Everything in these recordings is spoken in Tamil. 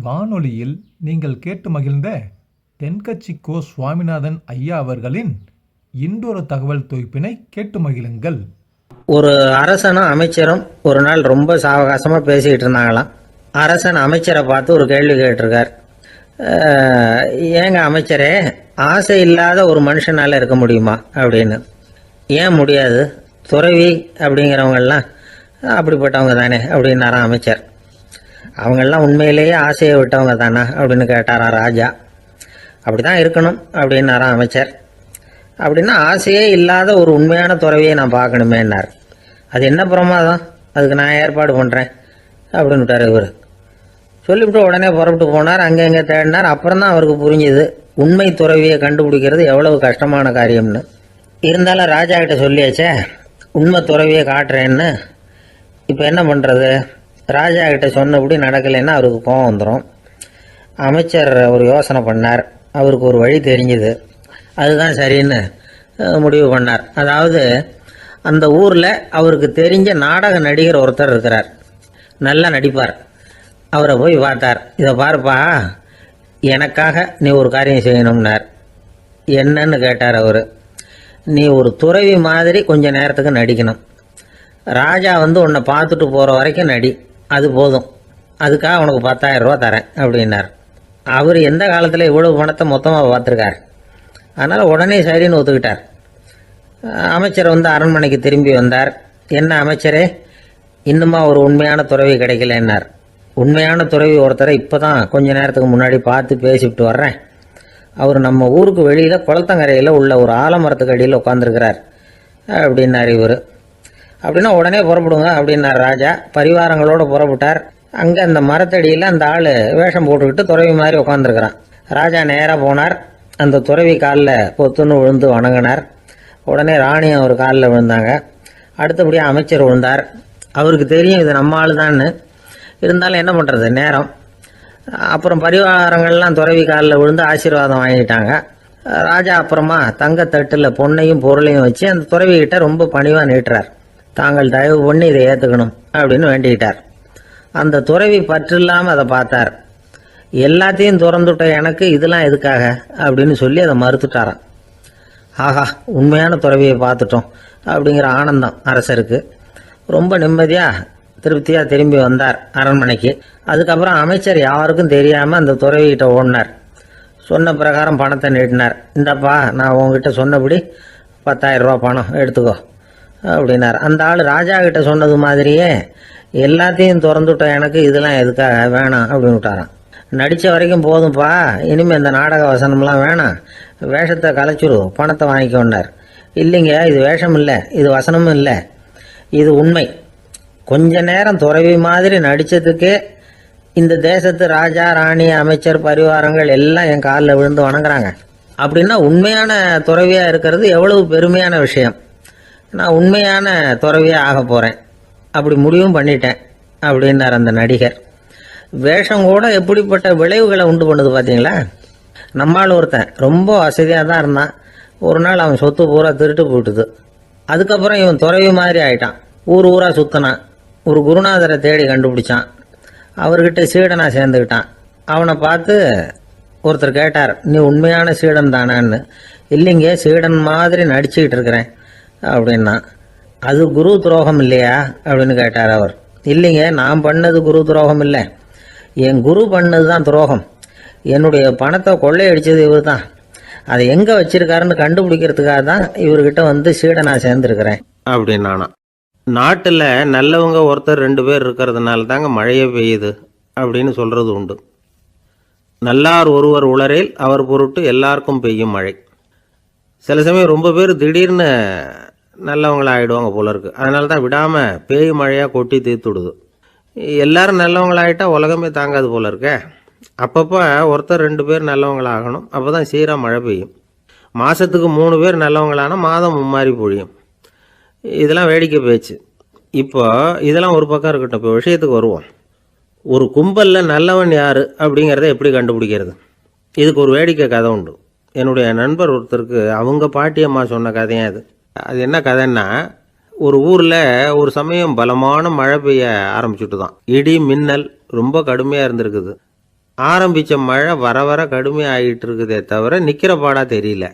வானொலியில் நீங்கள் கேட்டு மகிழ்ந்த தென்கட்சி கோ சுவாமிநாதன் ஐயா அவர்களின் இன்றொரு தகவல் தொகுப்பினை கேட்டு மகிழுங்கள். ஒரு அரசனும் அமைச்சரும் ஒரு நாள் ரொம்ப சாவகாசமாக பேசிக்கிட்டு இருந்தாங்களாம். அரசன் அமைச்சரை பார்த்து ஒரு கேள்வி கேட்டிருக்கார். ஏங்க அமைச்சரே, ஆசை இல்லாத ஒரு மனுஷனால் இருக்க முடியுமா அப்படின்னு. ஏன் முடியாது, துறவி அப்படிங்கிறவங்கெல்லாம் அப்படிப்பட்டவங்க தானே அப்படின்னாராம் அமைச்சர். அவங்கெல்லாம் உண்மையிலேயே ஆசையை விட்டவங்க தானா அப்படின்னு கேட்டாரா ராஜா. அப்படி தான் இருக்கணும் அப்படின்னாராம் அமைச்சர். அப்படின்னா ஆசையே இல்லாத ஒரு உண்மையான துறவியை நான் பார்க்கணுமேன்னார். அது என்ன பிரமாதம், அதுக்கு நான் ஏற்பாடு பண்ணுறேன் அப்படின்னு விட்டார் இவர். சொல்லிவிட்டு உடனே புறப்பட்டு போனார். அங்கே எங்கே தேடினார். அப்புறம் தான் அவருக்கு புரிஞ்சுது உண்மை துறவியை கண்டுபிடிக்கிறது எவ்வளவு கஷ்டமான காரியம்னு. இருந்தாலும் ராஜா கிட்ட சொல்லியாச்சே, உண்மை துறவியை காட்டுறேன்னு. இப்போ என்ன பண்ணுறது? ராஜா கிட்ட சொன்னபடி நடக்கலைன்னா அவருக்கு கோபம் வந்துடும். அமைச்சர் ஒரு யோசனை பண்ணார். அவருக்கு ஒரு வழி தெரிஞ்சுது. அதுதான் சரின்னு முடிவு பண்ணார். அதாவது அந்த ஊரில் அவருக்கு தெரிஞ்ச நாடக நடிகர் ஒருத்தர் இருக்கிறார், நல்லா நடிப்பார். அவரை போய் பார்த்தார். இதை பாருப்பா, எனக்காக நீ ஒரு காரியம் செய்யணும்னார். என்னன்னு கேட்டார் அவர். நீ ஒரு துறவி மாதிரி கொஞ்ச நேரத்துக்கு நடிக்கணும். ராஜா உன்னை பார்த்துட்டு போகிற வரைக்கும் நடி, அது போதும். அதுக்காக உனக்கு 10,000 ரூபா தரேன் அப்படின்னார். அவர் எந்த காலத்தில் இவ்வளவு பணத்தை மொத்தமாக பார்த்துருக்கார். அதனால் உடனே சரின்னு ஒத்துக்கிட்டார். அமைச்சர் அரண்மனைக்கு திரும்பி வந்தார். என்ன அமைச்சரே, இன்னுமா ஒரு உண்மையான துறவி கிடைக்கலன்னார். உண்மையான துறவி ஒருத்தரை இப்போ தான் கொஞ்ச நேரத்துக்கு முன்னாடி பார்த்து பேசிவிட்டு வர்றேன். அவர் நம்ம ஊருக்கு வெளியில் குளத்தங்கரையில் உள்ள ஒரு ஆலமரத்துக்கு அடியில் உட்காந்துருக்கிறார் அப்படின்னார் இவர். அப்படின்னா உடனே புறப்படுங்க அப்படின்னார் ராஜா. பரிவாரங்களோடு புறப்பட்டார். அங்கே அந்த மரத்தடியில் அந்த ஆள் வேஷம் போட்டுக்கிட்டு துறவி மாதிரி உட்காந்துருக்கிறான். ராஜா நேராக போனார். அந்த துறவி காலில் பொத்துன்னு விழுந்து வணங்கினார். உடனே ராணி அவர் காலில் விழுந்தாங்க. அடுத்தபடியாக அமைச்சர் விழுந்தார். அவருக்கு தெரியும் இது நம்ம ஆள் தான்னு. இருந்தாலும் என்ன பண்ணுறது, நேரம். அப்புறம் பரிவாரங்கள்லாம் துறவி காலில் விழுந்து ஆசீர்வாதம் வாங்கிட்டாங்க. ராஜா அப்புறமா தங்கத்தட்டில் பொண்ணையும் பொருளையும் வச்சு அந்த துறவிகிட்ட ரொம்ப பணிவாக நீட்டுறார். தாங்கள் தயவு பண்ணி இதை ஏற்றுக்கணும் அப்படின்னு வேண்டிக்கிட்டார். அந்த துறவி பற்றில்லாமல் அதை பார்த்தார். எல்லாத்தையும் திறந்துட்ட எனக்கு இதெல்லாம் எதுக்காக அப்படின்னு சொல்லி அதை மறுத்துட்டாராம். ஆஹா, உண்மையான துறவியை பார்த்துட்டோம் அப்படிங்கிற ஆனந்தம் அரசருக்கு. ரொம்ப நிம்மதியாக திருப்தியாக திரும்பி வந்தார் அரண்மனைக்கு. அதுக்கப்புறம் அமைச்சர் யாருக்கும் தெரியாமல் அந்த துறவிகிட்ட ஓடினார். சொன்ன பிரகாரம் பணத்தை நீட்டினார். இந்தப்பா, நான் உங்ககிட்ட சொன்னபடி 10,000 ரூபா பணம் எடுத்துக்கோ அப்படின்னார். அந்த ஆள் ராஜா கிட்ட சொன்னது மாதிரியே எல்லாத்தையும் திறந்துவிட்ட எனக்கு இதெல்லாம் எதுக்காக வேணாம் அப்படின்னு விட்டாரான். நடித்த வரைக்கும் போதும்ப்பா, இனிமேல் இந்த நாடக வசனம்லாம் வேணாம், வேஷத்தை கலைச்சிரு, பணத்தை வாங்கிக்கொண்டார். இல்லைங்க, இது வேஷம் இல்லை, இது வசனமும் இல்லை, இது உண்மை. கொஞ்ச நேரம் துறவி மாதிரி நடித்ததுக்கே இந்த தேசத்து ராஜா, ராணி, அமைச்சர், பரிவாரங்கள் எல்லாம் என் காலில் விழுந்து வணங்குறாங்க. அப்படின்னா உண்மையான துறவியாக இருக்கிறது எவ்வளவு பெருமையான விஷயம். நான் உண்மையான துறவியாக ஆக போகிறேன், அப்படி முடிவும் பண்ணிட்டேன் அப்படின்னார் அந்த நடிகர். வேஷம் கூட எப்படிப்பட்ட விளைவுகளை உண்டு பண்ணுது பார்த்தீங்களா. நம்மால் ஒருத்தன் ரொம்ப வசதியாக தான் இருந்தான். ஒரு நாள் அவன் சொத்து பூரா திருட்டு போட்டுது. அதுக்கப்புறம் இவன் துறவி மாதிரி ஆயிட்டான். ஊர் ஊராக சுற்றினான். ஒரு குருநாதரை தேடி கண்டுபிடிச்சான். அவர்கிட்ட சீடனாக சேர்ந்துக்கிட்டான். அவனை பார்த்து ஒருத்தர் கேட்டார், நீ உண்மையான சீடன் தானான்னு. இல்லைங்க, சீடன் மாதிரி நடிச்சுக்கிட்டு இருக்கிறேன் அப்படின்னா. அது குரு துரோகம் இல்லையா அப்படின்னு கேட்டார் அவர். இல்லைங்க, நான் பண்ணது குரு துரோகம் இல்லை, என் குரு பண்ணது தான் துரோகம். என்னுடைய பணத்தை கொள்ளையடிச்சது இவர் தான். அதை எங்கே வச்சிருக்காருன்னு கண்டுபிடிக்கிறதுக்காக தான் இவர்கிட்ட சீடனாக சேர்ந்துருக்கிறேன் அப்படின்னானா. நாட்டில் நல்லவங்க ஒருத்தர் 2 பேர் இருக்கிறதுனால தாங்க மழையே பெய்யுது அப்படின்னு சொல்கிறது உண்டு. நல்லார் ஒருவர் உளரேல் அவர் பொருட்டு எல்லாருக்கும் பெய்யும் மழை. சில சமயம் ரொம்ப பேர் திடீர்னு நல்லவங்களா ஆகிடுவாங்க போல இருக்கு. அதனால தான் விடாமல் பேய் மழையாக கொட்டி தீர்த்துடுது. எல்லாரும் நல்லவங்களாகிட்டா உலகமே தாங்காது போல இருக்க. அப்பப்போ ஒருத்தர் 2 பேர் நல்லவங்களாகணும். அப்போ தான் சீராக மழை பெய்யும். மாதத்துக்கு 3 பேர் நல்லவங்களானா மாதம் மும்மாரி பொழியும். இதெல்லாம் வேடிக்கை பேச்சு. இப்போ இதெல்லாம் ஒரு பக்கம் இருக்கட்டும். இப்போ விஷயத்துக்கு வருவோம். ஒரு கும்பலில் நல்லவன் யார் அப்படிங்கிறத எப்படி கண்டுபிடிக்கிறது? இதுக்கு ஒரு வேடிக்கை கதை உண்டு. என்னுடைய நண்பர் ஒருத்தருக்கு அவங்க பாட்டியம்மா சொன்ன கதையாக அது. அது என்ன கதைன்னா, ஒரு ஊரில் ஒரு சமயம் பலமான மழை பெய்ய ஆரம்பிச்சுட்டு தான். இடி மின்னல் ரொம்ப கடுமையாக இருந்திருக்குது. ஆரம்பித்த மழை வர வர கடுமையாகிட்டு இருக்குதே தவிர நிற்கிற பாடாக தெரியல.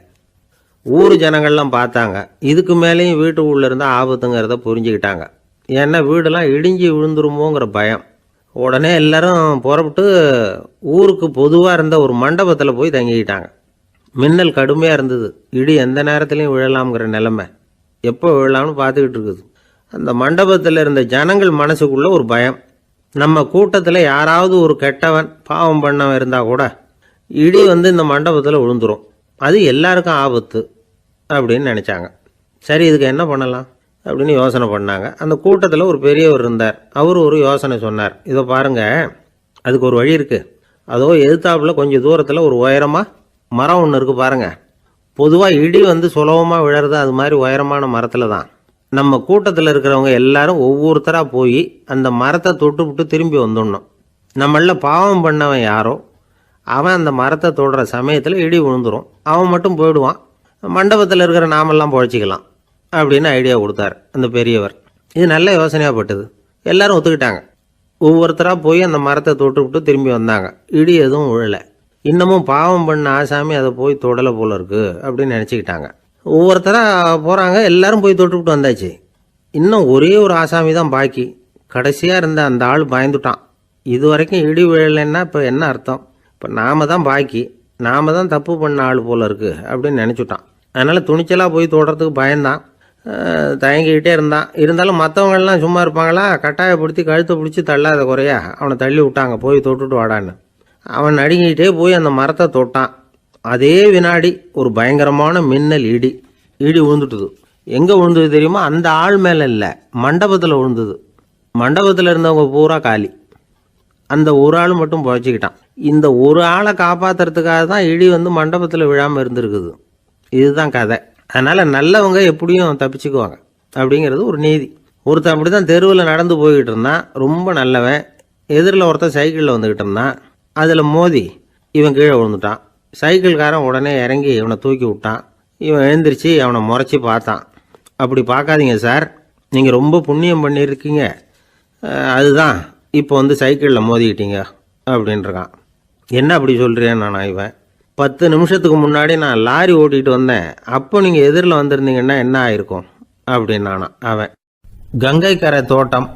ஊர் ஜனங்கள்லாம் பார்த்தாங்க. இதுக்கு மேலேயும் வீட்டுக்குள்ளே இருந்தால் ஆபத்துங்கிறத புரிஞ்சுக்கிட்டாங்க. ஏன்னா வீடெல்லாம் இடிஞ்சு விழுந்துருமோங்கிற பயம். உடனே எல்லாரும் புறப்பட்டு ஊருக்கு பொதுவாக இருந்த ஒரு மண்டபத்தில் போய் தங்கிக்கிட்டாங்க. மின்னல் கடுமையாக இருந்தது. இடி எந்த நேரத்துலையும் விழலாம்ங்கிற நிலைமை. எப்போ விழலாம்னு பார்த்துக்கிட்டு இருக்குது. அந்த மண்டபத்தில் இருந்த ஜனங்கள் மனசுக்குள்ளே ஒரு பயம். நம்ம கூட்டத்தில் யாராவது ஒரு கெட்டவன் பாவம் பண்ணவன் இருந்தால் கூட இடி இந்த மண்டபத்தில் விழுந்துரும், அது எல்லாருக்கும் ஆபத்து அப்படின்னு நினச்சாங்க. சரி, இதுக்கு என்ன பண்ணலாம் அப்படின்னு யோசனை பண்ணாங்க. அந்த கூட்டத்தில் ஒரு பெரியவர் இருந்தார். அவர் ஒரு யோசனை சொன்னார். இதை பாருங்கள், அதுக்கு ஒரு வழி இருக்குது. அதோ எதிர்த்தாப்புல கொஞ்சம் தூரத்தில் ஒரு உயரமாக மரம் ஒன்று இருக்குது பாருங்கள். பொதுவாக இடி சுலபமாக விழறது அது மாதிரி உயரமான மரத்தில் தான். நம்ம கூட்டத்தில் இருக்கிறவங்க எல்லாரும் ஒவ்வொருத்தராக போய் அந்த மரத்தை தொட்டுவிட்டு திரும்பி வந்துடணும். நம்மள பாவம் பண்ணவன் யாரோ அவன் அந்த மரத்தை தொடுற சமயத்தில் இடி விழுந்துடும். அவன் மட்டும் போயிடுவான். மண்டபத்தில் இருக்கிற நாமெல்லாம் பொழைச்சிக்கலாம் அப்படின்னு ஐடியா கொடுத்தார் அந்த பெரியவர். இது நல்ல யோசனையாக பட்டது. எல்லாரும் ஒத்துக்கிட்டாங்க. ஒவ்வொருத்தராக போய் அந்த மரத்தை தொட்டுவிட்டு திரும்பி வந்தாங்க. இடி எதுவும் விழலை. இன்னமும் பாவம் பண்ண ஆசாமி அதை போய் தொடலை போல இருக்கு அப்படின்னு நினச்சிக்கிட்டாங்க. ஒவ்வொருத்தராக போகிறாங்க. எல்லாரும் போய் தொட்டுவிட்டு வந்தாச்சு. இன்னும் ஒரே ஒரு ஆசாமி தான் பாக்கி. கடைசியாக இருந்த அந்த ஆள் பயந்துட்டான். இது வரைக்கும் இடி விழலைன்னா இப்போ என்ன அர்த்தம்? இப்போ நாம தான் பாக்கி, நாம தான் தப்பு பண்ண ஆள் போல இருக்கு அப்படின்னு நினச்சிட்டான். அதனால் துணிச்சலாக போய் தொடுறதுக்கு பயந்தான். தயங்கிக்கிட்டே இருந்தான். இருந்தாலும் மற்றவங்கள்லாம் சும்மா இருப்பாங்களா? கட்டாயப்படுத்தி கழுத்தை பிடிச்சி தள்ளாத குறையா அவனை தள்ளி விட்டாங்க. போய் தொட்டுட்டு வாடான்னு. அவன் நடுங்கிட்டே போய் அந்த மரத்தை தொட்டான். அதே வினாடி ஒரு பயங்கரமான மின்னல் இடி விழுந்துட்டுது. எங்கே விழுந்தது தெரியுமா? அந்த ஆள் மேலே இல்லை, மண்டபத்தில் விழுந்தது. மண்டபத்தில் இருந்தவங்க பூரா காலி. அந்த ஒரு ஆள் மட்டும் புழைச்சிக்கிட்டான். இந்த ஒரு ஆளை காப்பாற்றுறதுக்காக தான் இடி மண்டபத்தில் விழாமல் இருந்திருக்குது. இதுதான் கதை. அதனால் நல்லவங்க எப்படியும் தப்பிச்சுக்குவாங்க அப்படிங்கிறது ஒரு நீதி. ஒருத்தன் அப்படி தான் தெருவில் நடந்து போய்கிட்டு இருந்தான். ரொம்ப நல்லவன். எதிரில் ஒருத்தன் சைக்கிளில் வந்துக்கிட்டு இருந்தான். அதில் மோதி இவன் கீழே விழுந்துட்டான். சைக்கிள்காரன் உடனே இறங்கி இவனை தூக்கி விட்டான். இவன் எழுந்திரிச்சு அவனை முறைச்சி பார்த்தான். அப்படி பார்க்காதீங்க சார், நீங்கள் ரொம்ப புண்ணியம் பண்ணியிருக்கீங்க, அதுதான் இப்போ சைக்கிளில் மோதிக்கிட்டீங்க அப்படின்றான். என்ன அப்படி சொல்கிறேன் நான்? இவன் 10 நிமிஷத்துக்கு முன்னாடி நான் லாரி ஓட்டிகிட்டு வந்தேன், அப்போ நீங்கள் எதிரில் வந்திருந்தீங்கன்னா என்ன ஆயிருக்கும் அப்படின்னானா அவன். கங்கை கரை தோட்டம்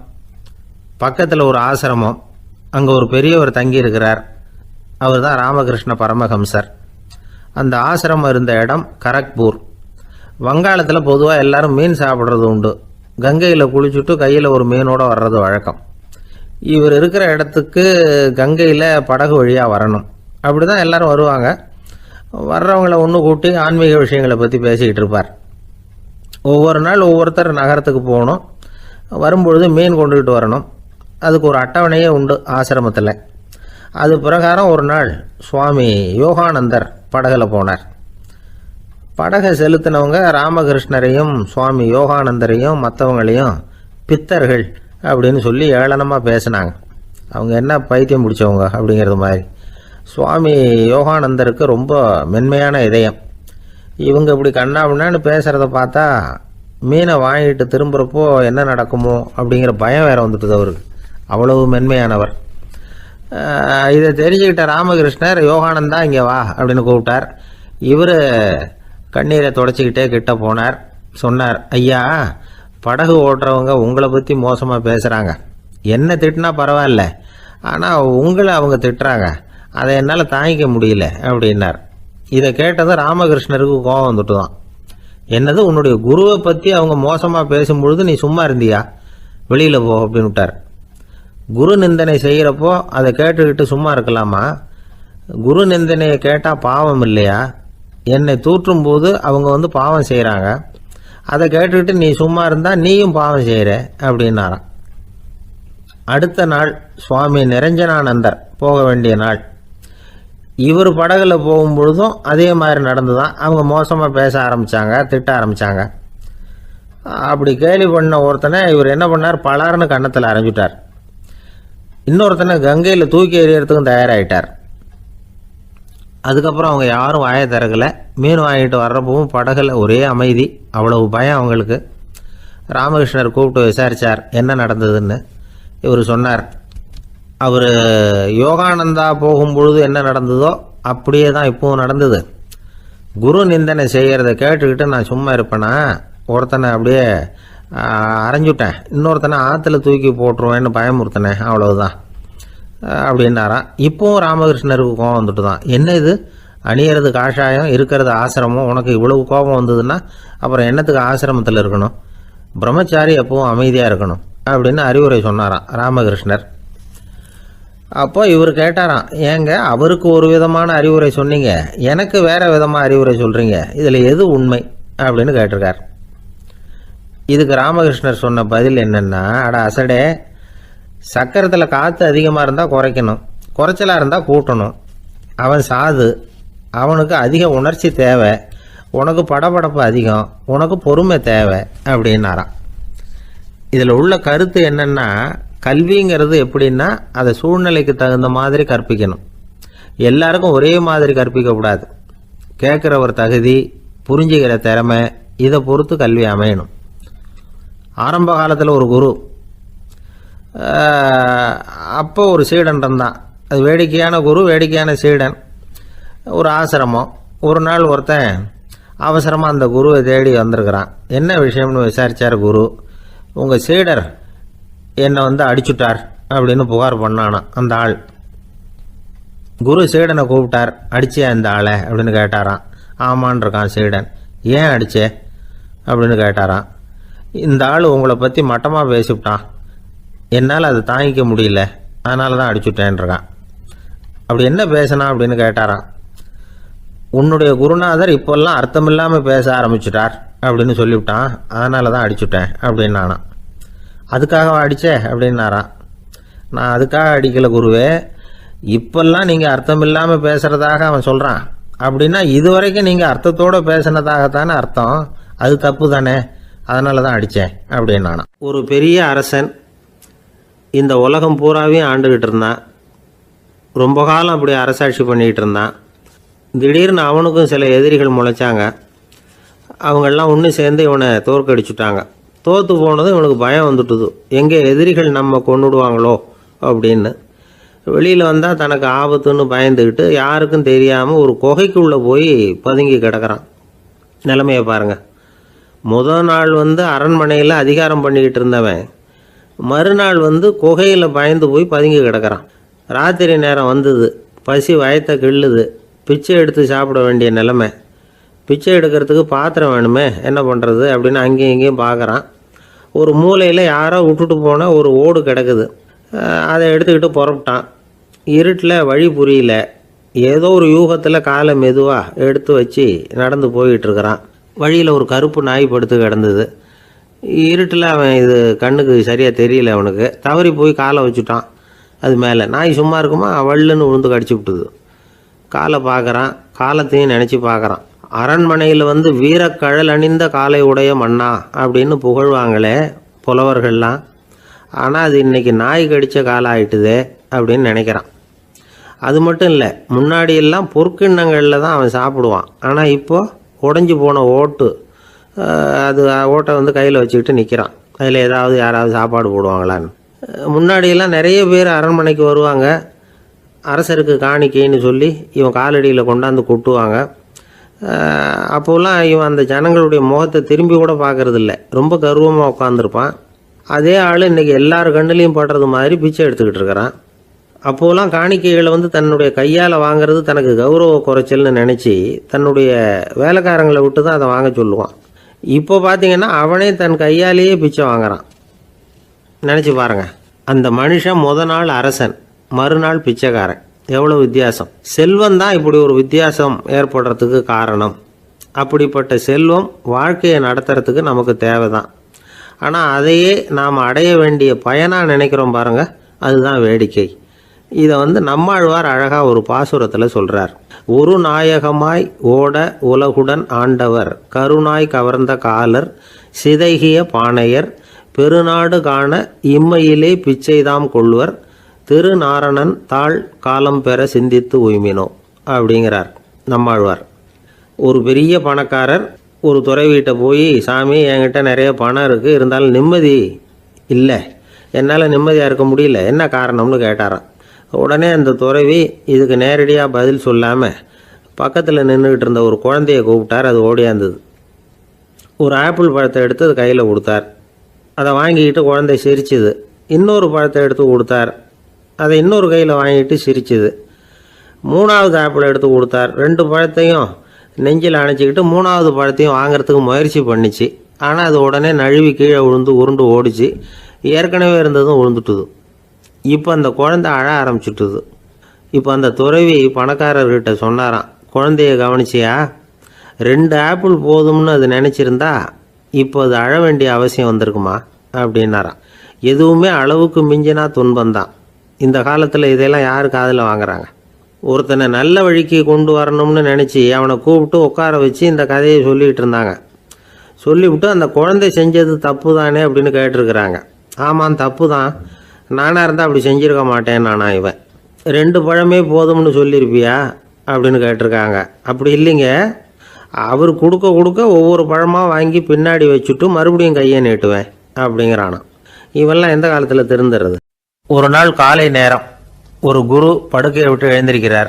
பக்கத்தில் ஒரு ஆசிரமம். அங்கே ஒரு பெரியவர் தங்கியிருக்கிறார். அவர் தான் ராமகிருஷ்ண பரமஹம்சர். அந்த ஆசிரமம் இருந்த இடம் கரக்பூர். வங்காளத்தில் பொதுவாக எல்லாரும் மீன் சாப்பிட்றது உண்டு. கங்கையில் குளிச்சுட்டு கையில் ஒரு மீனோடு வர்றது வழக்கம். இவர் இருக்கிற இடத்துக்கு கங்கையில் படகு வழியாக வரணும். அப்படி தான் எல்லோரும் வருவாங்க. வர்றவங்கள ஒன்று கூட்டி ஆன்மீக விஷயங்களை பற்றி பேசிக்கிட்டு இருப்பார். ஒவ்வொரு நாள் ஒவ்வொருத்தர் நகரத்துக்கு போகணும். வரும்பொழுது மீன் கொண்டுகிட்டு வரணும். அதுக்கு ஒரு அட்டவணையே உண்டு ஆசிரமத்தில். அது பிரகாரம் ஒரு நாள் சுவாமி யோகானந்தர் படகில் போனார். படகை செலுத்தினவங்க ராமகிருஷ்ணரையும் சுவாமி யோகானந்தரையும் மற்றவங்களையும் பித்தர்கள் அப்படின்னு சொல்லி ஏளனமாக பேசினாங்க. அவங்க என்ன பைத்தியம் பிடிச்சவங்க அப்படிங்கிறது மாதிரி. சுவாமி யோகானந்தருக்கு ரொம்ப மென்மையான இதயம். இவங்க இப்படி கண்ணாபின்னான்னு பேசுகிறத பார்த்தா மீனை வாங்கிட்டு திரும்புகிறப்போ என்ன நடக்குமோ அப்படிங்கிற பயம் வேறு வந்துட்டுது அவருக்கு. அவ்வளவு மென்மையானவர். இதை தெரிஞ்சுக்கிட்ட ராமகிருஷ்ணர் யோகானந்தா இங்கே வா அப்படின்னு கூப்பிட்டார். இவர் கண்ணீரை தொடச்சிக்கிட்டே கிட்ட போனார். சொன்னார், ஐயா, படகு ஓட்டுறவங்க உங்களை பற்றி மோசமாக பேசுகிறாங்க. என்ன திட்டினா பரவாயில்ல, ஆனால் உங்களை அவங்க திட்டுறாங்க, அதை என்னால் தாங்கிக்க முடியல அப்படின்னார். இதை கேட்டதும் ராமகிருஷ்ணருக்கு கோபம் வந்துட்டு தான். என்னது, உன்னுடைய குருவை பற்றி அவங்க மோசமாக பேசும்பொழுது நீ சும்மா இருந்தியா? வெளியில் போ அப்படின்னு விட்டார். குரு நிந்தனை செய்கிறப்போ அதை கேட்டுக்கிட்டு சும்மா இருக்கலாமா? குரு நிந்தனையை கேட்டால் பாவம் இல்லையா? என்னை தூற்றும் போது அவங்க பாவம் செய்கிறாங்க, அதை கேட்டுக்கிட்டு நீ சும்மா இருந்தால் நீயும் பாவம் செய்கிற அப்படின்னாராம். அடுத்த நாள் சுவாமி நிரஞ்சனானந்தர் போக வேண்டிய நாள். இவர் படகுல போகும்பொழுதும் அதே மாதிரி நடந்து தான். அவங்க மோசமாக பேச ஆரம்பித்தாங்க, திட்ட ஆரம்பித்தாங்க. அப்படி கேலி பண்ண ஒருத்தனை இவர் என்ன பண்ணார், பலார்னு கன்னத்தில் அரைஞ்சிட்டார். இன்னொருத்தனை கங்கையில் தூக்கி எறியறதுக்கும் தயாராகிட்டார். அதுக்கப்புறம் அவங்க யாரும் வாயை திறக்கலை. மீன் வாங்கிட்டு வர்றப்பவும் படகுல ஒரே அமைதி. அவ்வளவு பயம் அவங்களுக்கு. ராமகிருஷ்ணர் கூப்பிட்டு விசாரித்தார் என்ன நடந்ததுன்னு. இவர் சொன்னார், அவர் யோகானந்தா போகும்பொழுது என்ன நடந்ததோ அப்படியே தான் இப்போவும் நடந்தது. குரு நிந்தனை செய்கிறத கேட்டுக்கிட்டு நான் சும்மா இருப்பேனா, ஒருத்தனை அப்படியே அரைஞ்சுட்டேன், இன்னொருத்தனை ஆற்றுல தூக்கி போட்டுருவேன்னு பயமுறுத்தினேன், அவ்வளவுதான் அப்படின்னாராம். இப்போவும் ராமகிருஷ்ணருக்கு கோபம் வந்துட்டு தான், என்ன இது அணியறது காஷாயம் இருக்கிறது ஆசிரமம், உனக்கு இவ்வளவு கோபம் வந்ததுன்னா அப்புறம் என்னத்துக்கு ஆசிரமத்தில் இருக்கணும், பிரம்மச்சாரி எப்பவும் அமைதியாக இருக்கணும் அப்படின்னு அறிவுரை சொன்னாராம் ராமகிருஷ்ணர். அப்போ இவர் கேட்டாராம், ஏங்க அவருக்கு ஒரு விதமான அறிவுரை சொன்னீங்க, எனக்கு வேற விதமாக அறிவுரை சொல்கிறீங்க, இதில் எது உண்மை அப்படின்னு கேட்டிருக்கார். இதுக்கு ராமகிருஷ்ணர் சொன்ன பதில் என்னென்னா, அட அசடே, சக்கரத்தில் காற்று அதிகமாக இருந்தால் குறைக்கணும், குறைச்சலாக இருந்தால் கூட்டணும். அவன் சாது, அவனுக்கு அதிக உணர்ச்சி தேவை, உனக்கு படபடப்பு அதிகம், உனக்கு பொறுமை தேவை அப்படின்னாராம். இதில் உள்ள கருத்து என்னென்னா, கல்விங்கிறது எப்படின்னா அதை சூழ்நிலைக்கு தகுந்த மாதிரி கற்பிக்கணும், எல்லாருக்கும் ஒரே மாதிரி கற்பிக்கக்கூடாது. கேட்குறவர் தகுதி, புரிஞ்சுக்கிற திறமை, இதை பொறுத்து கல்வி அமையணும். ஆரம்ப காலத்தில் ஒரு குரு, அப்போ ஒரு சீடன் இருந்தான். அது வேடிக்கையான குரு, வேடிக்கையான சீடன். ஒரு ஆசிரமம். ஒரு நாள் ஒருத்தன் அவசரமாக அந்த குருவை தேடி வந்திருக்கிறான். என்ன விஷயம்னு விசாரித்தார் குரு. உங்கள் சீடர் என்னை அடிச்சுட்டார் அப்படின்னு புகார் பண்ணானா அந்த ஆள். குரு சீடனை கூப்பிட்டார். அடிச்சே அந்த ஆளை அப்படின்னு கேட்டாராம். ஆமான் இருக்கான் சீடன். ஏன் அடிச்சே அப்படின்னு கேட்டாராம். இந்த ஆள் உங்களை பற்றி மட்டமாக பேசிவிட்டான், என்னால் அதை தாங்கிக்க முடியல, அதனால தான் அடிச்சுட்டேன்ருக்கான். அப்படி என்ன பேசினா அப்படின்னு கேட்டாராம். உன்னுடைய குருநாதர் இப்போல்லாம் அர்த்தமில்லாமல் பேச ஆரம்பிச்சுட்டார் அப்படின்னு சொல்லிவிட்டான், அதனால தான் அடிச்சுட்டேன் அப்படின்னு நானாம். அதுக்காக அடித்தே அப்படின்னாராம். நான் அதுக்காக அடிக்கலை குருவே, இப்பெல்லாம் நீங்கள் அர்த்தமில்லாமல் பேசுகிறதாக அவன் சொல்கிறான், அப்படின்னா இதுவரைக்கும் நீங்கள் அர்த்தத்தோடு பேசினதாகத்தானே அர்த்தம், அது தப்பு தானே, அதனால தான் அடித்தேன் அப்படின்னு நானாம். ஒரு பெரிய அரசன் இந்த உலகம் பூராவையும் ஆண்டுகிட்டு இருந்தான். ரொம்ப காலம் அப்படி அரசாட்சி பண்ணிகிட்டு இருந்தான். திடீர்னு அவனுக்கும் சில எதிரிகள் முளைச்சாங்க. அவங்கெல்லாம் ஒன்று சேர்ந்து இவனை தோற்கடிச்சுட்டாங்க. தோற்று போனதும் இவனுக்கு பயம் வந்துட்டுது, எங்கே எதிரிகள் நம்ம கொண்டுடுவாங்களோ அப்படின்னு. வெளியில் வந்தால் தனக்கு ஆபத்துன்னு பயந்துக்கிட்டு யாருக்கும் தெரியாமல் ஒரு குகைக்குள்ளே போய் பதுங்கி கிடக்கிறான். நிலைமையை பாருங்கள். முதல் நாள் அரண்மனையில் அதிகாரம் பண்ணிக்கிட்டு இருந்தவன் மறுநாள் குகையில் பயந்து போய் பதுங்கி கிடக்கிறான். ராத்திரி நேரம் வந்தது, பசி வயத்தை கிள்ளுது, பிச்சை எடுத்து சாப்பிட வேண்டிய நிலைமை. பிச்சை எடுக்கிறதுக்கு பாத்திரம் வேணுமே, என்ன பண்ணுறது அப்படின்னு அங்கேயும் இங்கேயும் பார்க்குறான். ஒரு மூலையில் யாரோ விட்டுட்டு போன ஒரு ஓடு கிடக்குது, அதை எடுத்துக்கிட்டு புறப்பட்டான். இருட்டில் வழி புரியல, ஏதோ ஒரு யூகத்தில் காலை மெதுவாக எடுத்து வச்சு நடந்து போயிட்டுருக்கிறான். வழியில் ஒரு கருப்பு நாய் படுத்து கிடந்தது. இருட்டில் அவன் இது கண்ணுக்கு சரியாக தெரியல, அவனுக்கு தவறி போய் காலை வச்சுட்டான் அது மேலே. நாய் சும்மா இருக்குமா, வள்ளுன்னு விழுந்து கடிச்சு விட்டுது. காலை பார்க்குறான், காலத்தையும் நினச்சி பார்க்குறான். அரண்மனையில் வீரக்கழல் அணிந்த காலை உடைய மன்னா அப்படின்னு புகழ்வாங்களே புலவர்கள்லாம், ஆனால் அது இன்றைக்கி நாய் கடித்த காலம் ஆகிட்டுதே அப்படின்னு நினைக்கிறான். அது மட்டும் இல்லை, முன்னாடியெல்லாம் பொற்கிண்ணங்களில் தான் அவன் சாப்பிடுவான், ஆனால் இப்போது உடஞ்சி போன ஓட்டு, அது ஓட்டை கையில் வச்சுக்கிட்டு நிற்கிறான். அதில் யாராவது சாப்பாடு போடுவாங்களான்னு. முன்னாடியெல்லாம் நிறைய பேர் அரண்மனைக்கு வருவாங்க, அரசருக்கு காணிக்கைன்னு சொல்லி இவன் காலடியில் கொண்டாந்து கொட்டுவாங்க. அப்போலாம் இவன் அந்த ஜனங்களுடைய முகத்தை திரும்பி கூட பார்க்கறதில்ல, ரொம்ப கர்வமாக உட்காந்துருப்பான். அதே ஆள் இன்றைக்கி எல்லார் கண்ணுலேயும் படுறது மாதிரி பிச்சை எடுத்துக்கிட்டு இருக்கிறான். அப்போலாம் காணிக்கைகளை தன்னுடைய கையால் வாங்கிறது தனக்கு கௌரவ குறைச்சல்னு நினச்சி தன்னுடைய வேலைக்காரங்களை விட்டு தான் அதை வாங்க சொல்லுவான். இப்போ பார்த்திங்கன்னா அவனே தன் கையாலேயே பிச்சை வாங்குறான். நினச்சி பாருங்கள், அந்த மனுஷன் நாள் அரசன், மறுநாள் பிச்சைக்காரன், எவ்வளோ வித்தியாசம். செல்வம் தான் இப்படி ஒரு வித்தியாசம் ஏற்படுறதுக்கு காரணம். அப்படிப்பட்ட செல்வம் வாழ்க்கையை நடத்துறதுக்கு நமக்கு தேவை தான். ஆனால் அதையே நாம் அடைய வேண்டிய பயனாக நினைக்கிறோம் பாருங்கள், அதுதான் வேடிக்கை. இதை நம்மாழ்வார் அழகாக ஒரு பாசுரத்தில் சொல்கிறார். ஒரு நாயகமாய் ஓட உலகுடன் ஆண்டவர், கருணாய் கவர்ந்த காலர், சிதைகிய பானையர், பெருநாடு காண இம்மையிலே பிச்சைதாம் கொள்வர், திருநாரணன் தாழ் காலம் பெற சிந்தித்து உய்மினோ அப்படிங்கிறார் நம்மாழ்வார். ஒரு பெரிய பணக்காரர் ஒரு துறை வீட்டை போய், சாமி என்கிட்ட நிறைய பணம் இருக்குது, இருந்தாலும் நிம்மதி இல்லை, என்னால் நிம்மதியாக இருக்க முடியல, என்ன காரணம்னு கேட்டாராம். உடனே அந்த துறவி இதுக்கு நேரடியாக பதில் சொல்லாமல் பக்கத்தில் நின்றுக்கிட்டு இருந்த ஒரு குழந்தைய கூப்பிட்டார். அது ஓடியாந்தது. ஒரு ஆப்பிள் பழத்தை எடுத்து அது கையில் கொடுத்தார். அதை வாங்கிக்கிட்டு குழந்தை சிரிச்சுது. இன்னொரு பழத்தை எடுத்து கொடுத்தார். அதை இன்னொரு கையில் வாங்கிட்டு சிரிச்சுது. மூணாவது ஆப்பிள் எடுத்து கொடுத்தார். 2 பழத்தையும் நெஞ்சில் அணைச்சிக்கிட்டு 3ஆவது பழத்தையும் வாங்கிறதுக்கு முயற்சி பண்ணிச்சு. ஆனால் அது உடனே நழுவி கீழே விழுந்து உருண்டு ஓடிச்சு. ஏற்கனவே இருந்ததும் விழுந்துட்டுது. இப்போ அந்த குழந்தை அழ ஆரம்பிச்சுட்டுது. இப்போ அந்த துறவி பணக்காரர்கிட்ட சொன்னாராம், குழந்தைய கவனிச்சியா? 2 ஆப்பிள் போதும்னு அது நினச்சிருந்தா இப்போ அது அழ வேண்டிய அவசியம் வந்திருக்குமா அப்படின்னாராம். எதுவுமே அளவுக்கு மிஞ்சினா துன்பந்தான். இந்த காலத்தில் இதெல்லாம் யார் காதில் வாங்குறாங்க? ஒருத்தனை நல்ல வழிக்கு கொண்டு வரணும்னு நினச்சி அவனை கூப்பிட்டு உட்கார வச்சு இந்த கதையை சொல்லிகிட்டு இருந்தாங்க. சொல்லிவிட்டு அந்த குழந்தை செஞ்சது தப்பு தானே அப்படின்னு கேட்டிருக்கிறாங்க. ஆமாம், தப்பு தான். நானாக இருந்தால் அப்படி செஞ்சுருக்க மாட்டேன் நானா இவன். 2 பழமே போதும்னு சொல்லியிருப்பியா அப்படின்னு கேட்டிருக்காங்க. அப்படி இல்லைங்க, அவர் கொடுக்க ஒவ்வொரு பழமாக வாங்கி பின்னாடி வச்சுட்டு மறுபடியும் கையை நீட்டுவேன் அப்படிங்கிறானா. இவெல்லாம் எந்த காலத்தில் திருந்துறது? ஒரு நாள் காலை நேரம் ஒரு குரு படுக்கையை விட்டு எழுந்திருக்கிறார்.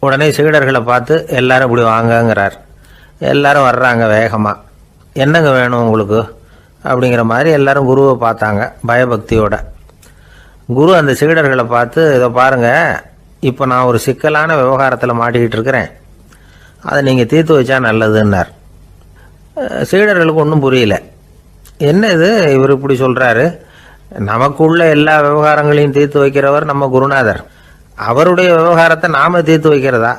உடனே சீடர்களை பார்த்து எல்லாரும் இப்படி வாங்கங்கிறார். எல்லாரும் வர்றாங்க வேகமாக. என்னங்க வேணும் உங்களுக்கு அப்படிங்கிற மாதிரி எல்லாரும் குருவை பார்த்தாங்க பயபக்தியோட. குரு அந்த சீடர்களை பார்த்து, இதை பாருங்கள், இப்போ நான் ஒரு சிக்கலான விவகாரத்தில் மாட்டிக்கிட்டு இருக்கிறேன், அதை நீங்கள் தீர்த்து வச்சா நல்லதுன்னார். சீடர்களுக்கு ஒன்றும் புரியல. என்ன இது இவர் இப்படி சொல்கிறாரு? நமக்குள்ள எல்லா விவகாரங்களையும் தீர்த்து வைக்கிறவர் நம்ம குருநாதர். அவருடைய விவகாரத்தை நாம் தீர்த்து வைக்கிறதா?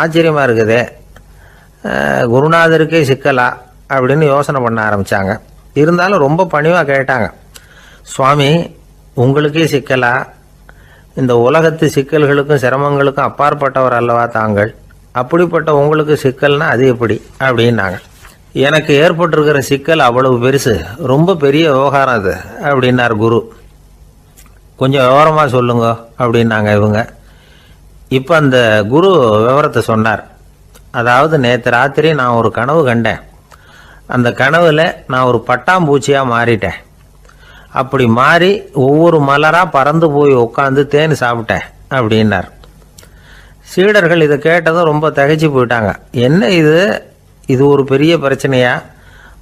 ஆச்சரியமாக இருக்குதே, குருநாதருக்கே சிக்கலா அப்படின்னு யோசனை பண்ண ஆரம்பித்தாங்க. இருந்தாலும் ரொம்ப பணிவாக கேட்டாங்க, சுவாமி உங்களுக்கே சிக்கலா? இந்த உலகத்து சிக்கல்களுக்கும் சிரமங்களுக்கும் அப்பாற்பட்டவர் அல்லவா தாங்கள்? அப்படிப்பட்ட உங்களுக்கு சிக்கல்னா அது எப்படி அப்படின்னாங்க. எனக்கு ஏற்பட்டிருக்கிற சிக்கல் அவ்வளவு பெருசு, ரொம்ப பெரிய விவகாரம் அது அப்படின்னார் குரு. கொஞ்சம் விவரமாக சொல்லுங்க அப்படின்னாங்க இவங்க. இப்போ அந்த குரு விவரத்தை சொன்னார். அதாவது நேற்று ராத்திரி நான் ஒரு கனவு கண்டேன். அந்த கனவில் நான் ஒரு பட்டாம்பூச்சியாக மாறிட்டேன். அப்படி மாறி ஒவ்வொரு மலராக பறந்து போய் உட்காந்து தேன் சாப்பிட்டேன் அப்படின்னார். சீடர்கள் இதை கேட்டதும் ரொம்ப திகைச்சு போயிட்டாங்க. என்ன இது ஒரு பெரிய பிரச்சனையா?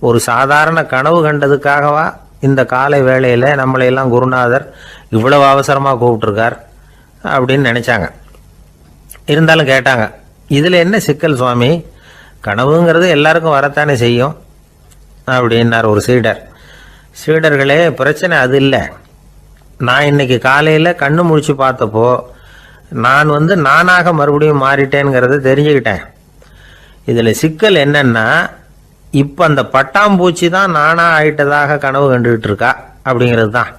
ஒரு சாதாரண கனவு கண்டதுக்காகவா இந்த காலை வேளையில் நம்மளையெல்லாம் குருநாதர் இவ்வளவு அவசரமாக கூப்பிட்டுருக்கார் அப்படின்னு நினச்சாங்க. இருந்தாலும் கேட்டாங்க, இதில் என்ன சிக்கல் சுவாமி? கனவுங்கிறது எல்லாருக்கும் வரத்தானே செய்யும் அப்படின்னார் ஒரு சீடர். சீடர்களே, பிரச்சனை அது இல்லை. நான் இன்னைக்கு காலையில் கண்ணு முழிச்சு பார்த்தப்போ நான் நானாக மறுபடியும் மாறிட்டேங்கிறத தெரிஞ்சுக்கிட்டேன். இதில் சிக்கல் என்னன்னா, இப்போ அந்த பட்டாம்பூச்சி தான் நானாக ஆயிட்டதாக கனவு கண்டுகிட்டு இருக்கா அப்படிங்கிறது தான்.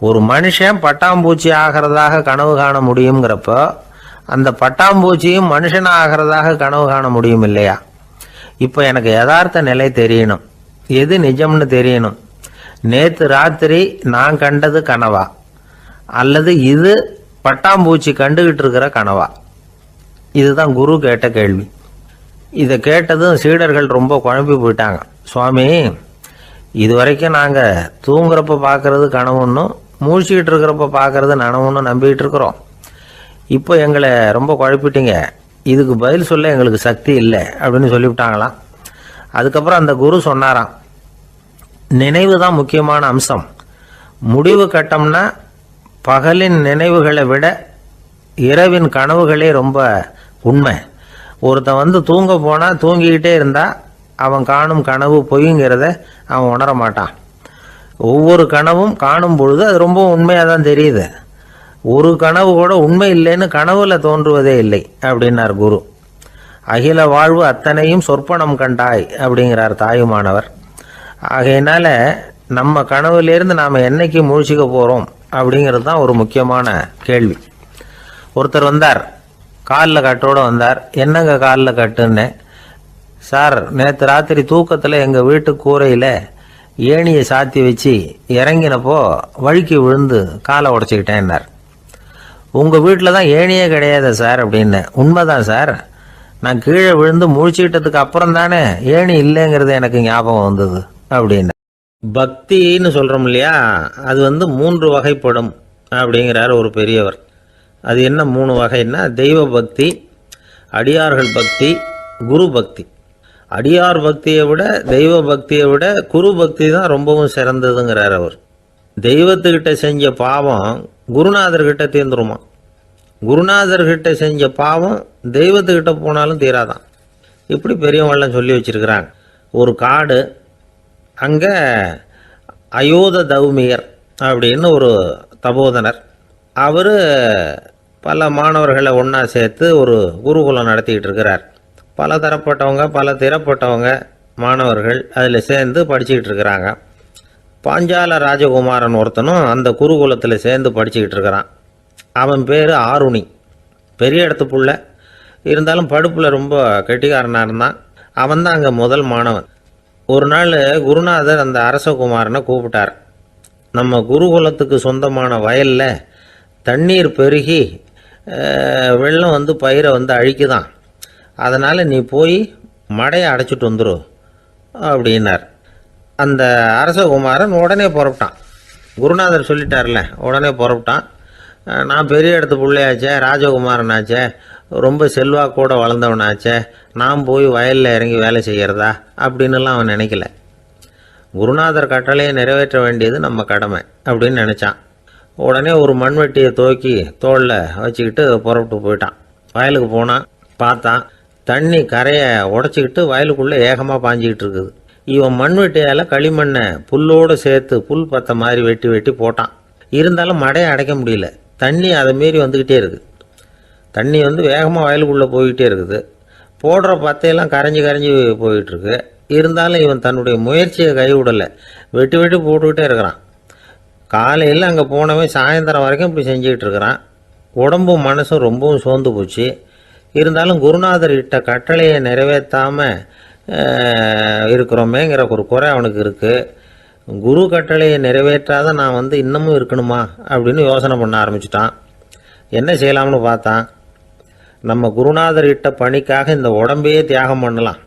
ஒரு மனுஷன் பட்டாம்பூச்சி ஆகிறதாக கனவு காண முடியுங்கிறப்போ அந்த பட்டாம்பூச்சியும் மனுஷனாக ஆகிறதாக கனவு காண முடியும் இல்லையா? இப்போ எனக்கு யதார்த்த நிலை தெரியணும், எது நிஜம்னு தெரியணும். நேற்று ராத்திரி நான் கண்டது கனவா, அல்லது இது பட்டாம்பூச்சி கண்டுகிட்டு இருக்கிற கனவா? இதுதான் குரு கேட்ட கேள்வி. இதை கேட்டதும் சீடர்கள் ரொம்ப குழம்பி போயிட்டாங்க. சுவாமி, இது வரைக்கும் நாங்கள் தூங்குறப்ப பார்க்கறது கனவுன்னும் மூழ்கிட்டு இருக்கிறப்ப பார்க்கறது நனவுன்னு நம்பிக்கிட்டு இருக்கிறோம். இப்போ எங்களை ரொம்ப குழப்பிட்டீங்க, இதுக்கு பதில் சொல்ல எங்களுக்கு சக்தி இல்லை அப்படின்னு சொல்லிவிட்டாங்களாம். அதுக்கப்புறம் அந்த குரு சொன்னாராம், நினைவு தான் முக்கியமான அம்சம். முடிவு கட்டம்னா பகலின் நினைவுகளை விட இரவின் கனவுகளே ரொம்ப உண்மை. ஒருத்தன் தூங்க போனால் தூங்கிக்கிட்டே இருந்தால் அவன் காணும் கனவு பொய்ங்கிறத அவன் உணர மாட்டான். ஒவ்வொரு கனவும் காணும் பொழுது அது ரொம்ப உண்மையாக தான் தெரியுது. ஒரு கனவு கூட உண்மை இல்லைன்னு கனவுல தோன்றுவதே இல்லை அப்படின்னார் குரு. அகில வாழ்வு அத்தனையும் சொற்பனம் கண்டாய் அப்படிங்கிறார் தாயுமானவர். ஆகையினால நம்ம கனவுலேருந்து நாம் என்னைக்கு முழிச்சிக்க போகிறோம் அப்படிங்கிறது தான் ஒரு முக்கியமான கேள்வி. ஒருத்தர் வந்தார், காலில் கட்டோடு வந்தார். என்னங்க காலில் கட்டுன்னு? சார், நேற்று ராத்திரி தூக்கத்தில் எங்கள் வீட்டு கூரையில் ஏணியை சாத்தி வச்சு இறங்கினப்போ வழுக்கி விழுந்து காலை உடச்சிக்கிட்டேன்னார். உங்கள் வீட்டில் தான் ஏணியே கிடையாது சார் அப்படின்னு. உண்மைதான் சார், நான் கீழே விழுந்து முழிச்சுக்கிட்டதுக்கு அப்புறம் தானே ஏணி இல்லைங்கிறது எனக்கு ஞாபகம் வந்தது அப்படின்னு. பக்தின்னு சொல்கிறோம் இல்லையா, அது வந்து 3 வகைப்படும் அப்படிங்கிறார் ஒரு பெரியவர். அது என்ன 3 வகைன்னா, தெய்வ பக்தி, அடியார்கள் பக்தி, குரு பக்தி. அடியார் பக்தியை விட தெய்வ பக்தியை விட குரு பக்தி தான் ரொம்பவும் சிறந்ததுங்கிறார் அவர். தெய்வத்துக்கிட்ட செஞ்ச பாவம் குருநாதர்கிட்ட தீர்ந்துருமா, குருநாதர்கிட்ட செஞ்ச பாவம் தெய்வத்துக்கிட்ட போனாலும் தீராதான். இப்படி பெரியவங்களாம் சொல்லி வச்சிருக்கிறாங்க. ஒரு காடு, அங்கே அயோத தௌமியர் அப்படின்னு ஒரு தபோதனர், அவர் பல மாணவர்களை ஒன்றா சேர்த்து ஒரு குருகுலம் நடத்திக்கிட்டு இருக்கிறார். பல தரப்பட்டவங்க பல திறப்பட்டவங்க மாணவர்கள் அதில் சேர்ந்து படிச்சுக்கிட்டு இருக்கிறாங்க. பாஞ்சால ராஜகுமாரன் ஒருத்தனும் அந்த குருகுலத்தில் சேர்ந்து படிச்சுக்கிட்டு இருக்கிறான். அவன் பேர் ஆருணி. பெரிய இடத்து புள்ள, இருந்தாலும் படுப்பில் ரொம்ப கெட்டிக்காரனாக இருந்தான். அவன் தான் அங்கே முதல் மாணவன். ஒரு நாள் குருநாதர் அந்த அரசகுமாரனை கூப்பிட்டார். நம்ம குருகுலத்துக்கு சொந்தமான வயலில் தண்ணீர் பெருகி வெள்ளம் வந்து பயிரை வந்து அழிக்குதான், அதனால் நீ போய் மடையை அடைச்சிட்டு வந்துரு அப்படின்னார். அந்த அரசகுமாரன் உடனே புறப்பட்டான். குருநாதர் சொல்லிட்டார்ல, உடனே புறப்பட்டான். நான் பெரிய இடத்து பிள்ளையாச்சே, ராஜகுமாரனாச்சே, ரொம்ப செல்வாக்கூட வளர்ந்தவனாச்சே, நான் போய் வயலில் இறங்கி வேலை செய்கிறதா அப்படின்னுலாம் அவன் நினைக்கல. குருநாதர் கட்டளையை நிறைவேற்ற வேண்டியது நம்ம கடமை அப்படின்னு நினச்சான். உடனே ஒரு மண்வெட்டியை தூக்கி தோளில் வச்சுக்கிட்டு புறப்பட்டு போயிட்டான். வயலுக்கு போனான். பார்த்தான், தண்ணி கரையை உடச்சிக்கிட்டு வயலுக்குள்ளே ஏகமாக பாஞ்சிக்கிட்டு இருக்குது. இவன் மண்வெட்டியால் களிமண்ணை புல்லோடு சேர்த்து புல் பத்த மாதிரி வெட்டி வெட்டி போட்டான். இருந்தாலும் மடையை அடைக்க முடியல. தண்ணி அதை மீறி வந்துக்கிட்டே இருக்குது. தண்ணி வந்து வேகமாக வயலுக்குள்ளே போய்கிட்டே இருக்குது. போடுற பத்தையெல்லாம் கரைஞ்சி கரைஞ்சி போயிட்டுருக்கு. இருந்தாலும் இவன் தன்னுடைய முயற்சியை கைவிடலை. வெட்டி வெட்டி போட்டுக்கிட்டே இருக்கிறான். காலையில் அங்கே போனவன் சாயந்தரம் வரைக்கும் இப்படி செஞ்சுக்கிட்டு இருக்கிறான். உடம்பும் மனசும் ரொம்பவும் சோர்ந்து போச்சு. இருந்தாலும் குருநாதர் இட்ட கட்டளையை நிறைவேற்றாமல் இருக்கிறோமேங்கிற ஒரு குறை அவனுக்கு இருக்குது. குரு கட்டளையை நிறைவேற்றாத நான் வந்து இன்னமும் இருக்கணுமா அப்படின்னு யோசனை பண்ண ஆரம்பிச்சிட்டான். என்ன செய்யலாம்னு பார்த்தான். நம்ம குருநாதர் இட்ட பணிக்காக இந்த உடம்பையே தியாகம் பண்ணலாம்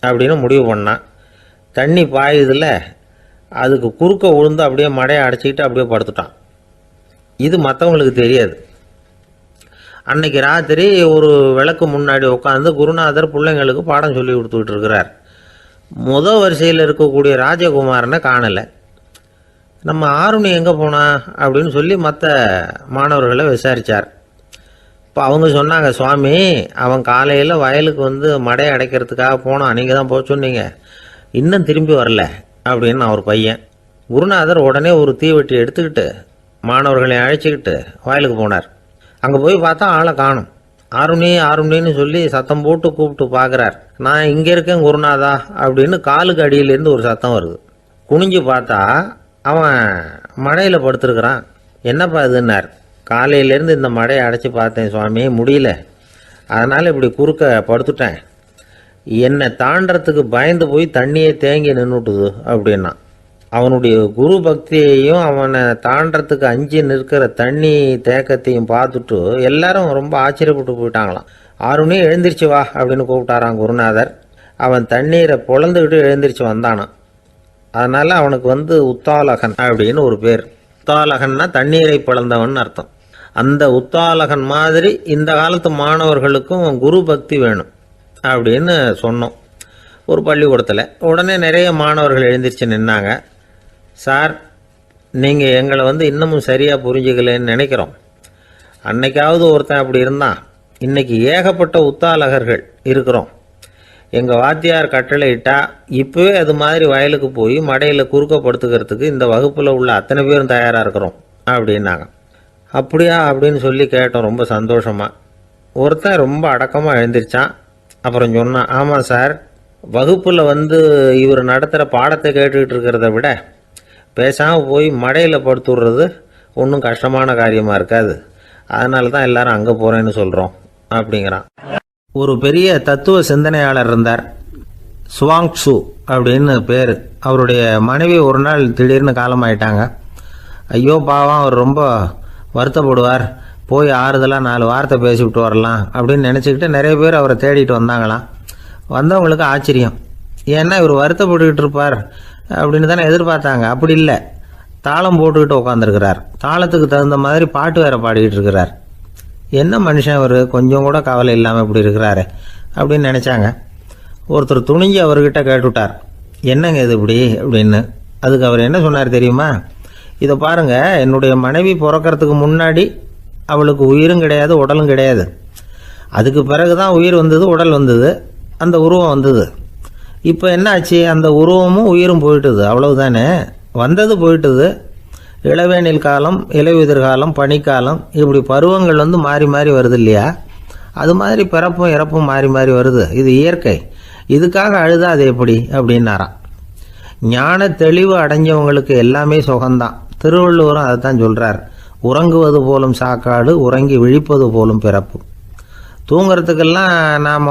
அப்படின்னு முடிவு பண்ணான். தண்ணி பாயுதில் அதுக்கு குறுக்க விழுந்து அப்படியே மடையை அடைச்சிக்கிட்டு அப்படியே படுத்துட்டான். இது மற்றவங்களுக்கு தெரியாது. அன்னைக்கு ராத்திரி ஒரு விளக்கு முன்னாடி உட்காந்து குருநாதர் பிள்ளைங்களுக்கு பாடம் சொல்லி கொடுத்துக்கிட்டு இருக்கிறார். முதல் வரிசையில் இருக்கக்கூடிய ராஜகுமாரனை காணலை. நம்ம ஆருணி எங்கே போனா அப்படின்னு சொல்லி மற்ற மாணவர்களை விசாரித்தார். இப்போ அவங்க சொன்னாங்க, சுவாமி அவன் காலையில் வயலுக்கு வந்து மடையை அடைக்கிறதுக்காக போனான், நீங்கள் தான் போக சொன்னீங்க, இன்னும் திரும்பி வரல அப்படின்னு அவர் பையன். குருநாதர் உடனே ஒரு தீவெட்டி எடுத்துக்கிட்டு மாணவர்களை அழைச்சிக்கிட்டு வயலுக்கு போனார். அங்கே போய் பார்த்தா ஆளை காணும். ஆருணி ஆருணின்னு சொல்லி சத்தம் போட்டு கூப்பிட்டு பார்க்குறார். நான் இங்கே இருக்கேன் குருநாதா அப்படின்னு காலுக்கு அடியிலேருந்து ஒரு சத்தம் வருது. குனிஞ்சு பார்த்தா அவன் மடையில் படுத்துருக்கிறான். என்னப்பா இதுன்னார். காலையிலேருந்து இந்த மடையை அடைச்சி பார்த்தேன் சுவாமி, முடியல, அதனால் இப்படி குறுக்க படுத்துட்டேன். என்னை தாண்டறதுக்கு பயந்து போய் தண்ணியே தேங்கி நின்றுட்டுது அப்படின்னா. அவனுடைய குரு பக்தியையும் அவனை தாண்டறதுக்கு அஞ்சு நிற்கிற தண்ணி தேக்கத்தையும் பார்த்துட்டு எல்லாரும் ரொம்ப ஆச்சரியப்பட்டு போயிட்டாங்களாம். ஆருணி எழுந்திரிச்சு வா அப்படின்னு கூப்பிட்டாரான் குருநாதர். அவன் தண்ணீரை பொழந்துக்கிட்டு எழுந்திரிச்சு வந்தானான். அதனால் அவனுக்கு வந்து உத்தாலகன் அப்படின்னு ஒரு பேர். உத்தாலகன்னா தண்ணீரை பிளந்தவன் அர்த்தம். அந்த உத்தாலகன் மாதிரி இந்த காலத்து மாணவர்களுக்கும் குரு பக்தி வேணும் அப்படின்னு சொன்னோம் ஒரு பள்ளிக்கூடத்தில். உடனே நிறைய மாணவர்கள் எழுந்திரிச்சு நின்னாங்க. சார், நீங்கள் எங்களை வந்து இன்னமும் சரியாக புரிஞ்சுக்கலன்னு நினைக்கிறோம். அன்னைக்காவது ஒருத்தன் அப்படி இருந்தான், இன்னைக்கு ஏகப்பட்ட உத்தாலகர்கள் இருக்கிறோம். எங்கள் வாத்தியார் கட்டளை இட்டா இப்போவே அது மாதிரி வயலுக்கு போய் மடையில் குறுக்கப்படுத்துக்கிறதுக்கு இந்த வகுப்பில் உள்ள அத்தனை பேரும் தயாராக இருக்கிறோம் அப்படின்னாங்க. அப்படியா அப்படின்னு சொல்லி கேட்டோம் ரொம்ப சந்தோஷமாக. ஒருத்தன் ரொம்ப அடக்கமாக எழுந்திரிச்சான். அப்புறம் சொன்னான், ஆமாம் சார், வகுப்பில் வந்து இவர் நடத்துகிற பாடத்தை கேட்டுக்கிட்டு இருக்கிறத விட பேசாமல் போய் மடையில் படுத்துடுறது ஒன்றும் கஷ்டமான காரியமாக இருக்காது, அதனால தான் எல்லாரும் அங்கே போகிறேன்னு சொல்கிறோம் அப்படிங்கிறான். ஒரு பெரிய தத்துவ சிந்தனையாளர் இருந்தார், சுவாங்சு அப்படின்னு பேர். அவருடைய மனைவி ஒரு நாள் திடீர்னு காலமாயிட்டாங்க. ஐயோ பாவம், அவர் ரொம்ப வருத்தப்படுவார், போய் ஆறுதலாக 4 வார்த்தை பேசிவிட்டு வரலாம் அப்படின்னு நினச்சிக்கிட்டு நிறைய பேர் அவரை தேடிட்டு வந்தாங்களாம். வந்தவங்களுக்கு ஆச்சரியம். ஏன்னா இவர் வருத்தப்பட்டுக்கிட்டு இருப்பார், அப்படின்னு தானே எதிர்பார்த்தாங்க. அப்படி இல்லை, தாளம் போட்டுக்கிட்டு உட்காந்துருக்கிறார். தாளத்துக்கு தகுந்த மாதிரி பாட்டு வேற பாடிக்கிட்டு இருக்கிறார். என்ன மனுஷன் அவர், கொஞ்சம் கூட கவலை இல்லாமல் இப்படி இருக்கிறாரு அப்படின்னு நினச்சாங்க. ஒருத்தர் துணிஞ்சு அவர்கிட்ட கேட்டுவிட்டார், என்னங்க இது இப்படி அப்படின்னு. அதுக்கு அவர் என்ன சொன்னார் தெரியுமா? இதை பாருங்க, என்னுடைய மனைவி பிறக்கிறதுக்கு முன்னாடி அவளுக்கு உயிரும் கிடையாது, உடலும் கிடையாது. அதுக்கு பிறகு தான் உயிர் வந்தது, உடல் வந்தது, அந்த உருவம் வந்தது. இப்போ என்ன ஆச்சு? அந்த உருவமும் உயிரும் போயிட்டுது, அவ்வளவுதானே. வந்தது போயிட்டுது. இளவேனில் காலம், இலையுதிர் காலம், பனிக்காலம், இப்படி பருவங்கள் மாறி மாறி வருது இல்லையா? அது மாதிரி பிறப்பும் இறப்பும் மாறி மாறி வருது. இது இயற்கை. இதுக்காக அழுதா அது எப்படி அப்படின்னாராம். ஞான தெளிவு அடைஞ்சவங்களுக்கு எல்லாமே சுகம்தான். திருவள்ளுவரும் அதை தான் சொல்கிறார். உறங்குவது போலும் சாக்காடு, உறங்கி விழிப்பது போலும் பிறப்பு. தூங்கிறதுக்கெல்லாம் நாம்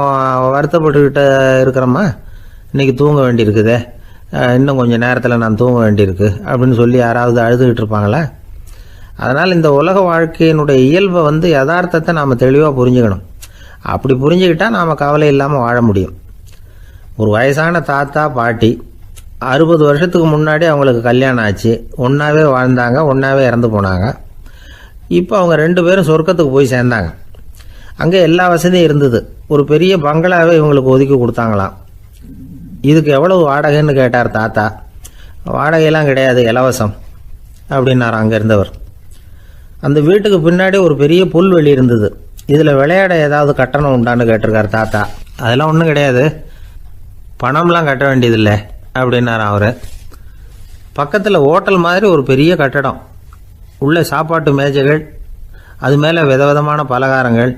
வருத்தப்பட்டுக்கிட்ட இருக்கிறோமா? இன்றைக்கி தூங்க வேண்டியிருக்குதே, இன்னும் கொஞ்சம் நேரத்தில் நான் தூங்க வேண்டியிருக்கு அப்படின்னு சொல்லி யாராவது அழுதுகிட்டு இருப்பாங்களா? அதனால் இந்த உலக வாழ்க்கையினுடைய இயல்பை யதார்த்தத்தை நாம் தெளிவாக புரிஞ்சுக்கணும். அப்படி புரிஞ்சுக்கிட்டால் நாம் கவலை இல்லாமல் வாழ முடியும். ஒரு வயசான தாத்தா பாட்டி 60 வருஷத்துக்கு முன்னாடி அவங்களுக்கு கல்யாணம் ஆச்சு. ஒன்றாவே வாழ்ந்தாங்க, ஒன்றாவே இறந்து போனாங்க. இப்போ அவங்க 2 பேரும் சொர்க்கத்துக்கு போய் சேர்ந்தாங்க. அங்கே எல்லா வசதியும் இருந்தது. ஒரு பெரிய பங்களாவே இவங்களுக்கு ஒதுக்கி கொடுத்தாங்களாம். இதுக்கு எவ்வளவு வாடகைன்னு கேட்டார் தாத்தா. வாடகையெல்லாம் கிடையாது, இலவசம் அப்படின்னார் அங்கே இருந்தவர். அந்த வீட்டுக்கு பின்னாடி ஒரு பெரிய புல்வெளி இருந்தது. இதில் விளையாட ஏதாவது கட்டணம் உண்டான்னு கேட்டிருக்கார் தாத்தா. அதெல்லாம் ஒன்றும் கிடையாது, பணம்லாம் கட்ட வேண்டியதில்லை அப்படின்னார் அவர். பக்கத்தில் ஹோட்டல் மாதிரி ஒரு பெரிய கட்டடம், உள்ள சாப்பாட்டு மேஜைகள், அது மேலே விதவிதமான பலகாரங்கள்.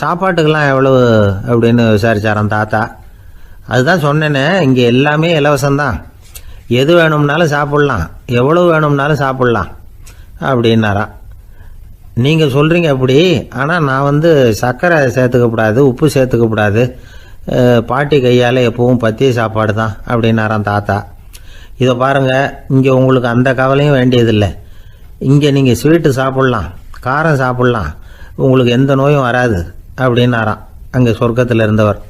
சாப்பாட்டுக்கெல்லாம் எவ்வளவு அப்படின்னு விசாரிச்சாராம் தாத்தா. அதுதான் சொன்னேனே, இங்கே எல்லாமே இலவசம்தான், எது வேணும்னாலும் சாப்பிட்லாம், எவ்வளவு வேணும்னாலும் சாப்பிட்லாம் அப்படின்னாரா. நீங்கள் சொல்கிறீங்க அப்படி, ஆனால் நான் சர்க்கரை சேர்த்துக்கக்கூடாது, உப்பு சேர்த்துக்கக்கூடாது, பாட்டி கையால் எப்பவும் பத்திய சாப்பாடு தான் அப்படின்னாராம் தாத்தா. இதை பாருங்கள், இங்கே உங்களுக்கு அந்த கவலையும் வேண்டியதில்லை. இங்கே நீங்கள் ஸ்வீட்டு சாப்பிட்லாம், காரம் சாப்பிட்லாம், உங்களுக்கு எந்த நோயும் வராது அப்படின்னாராம் அங்கே சொர்க்கத்தில் இருந்தவர்.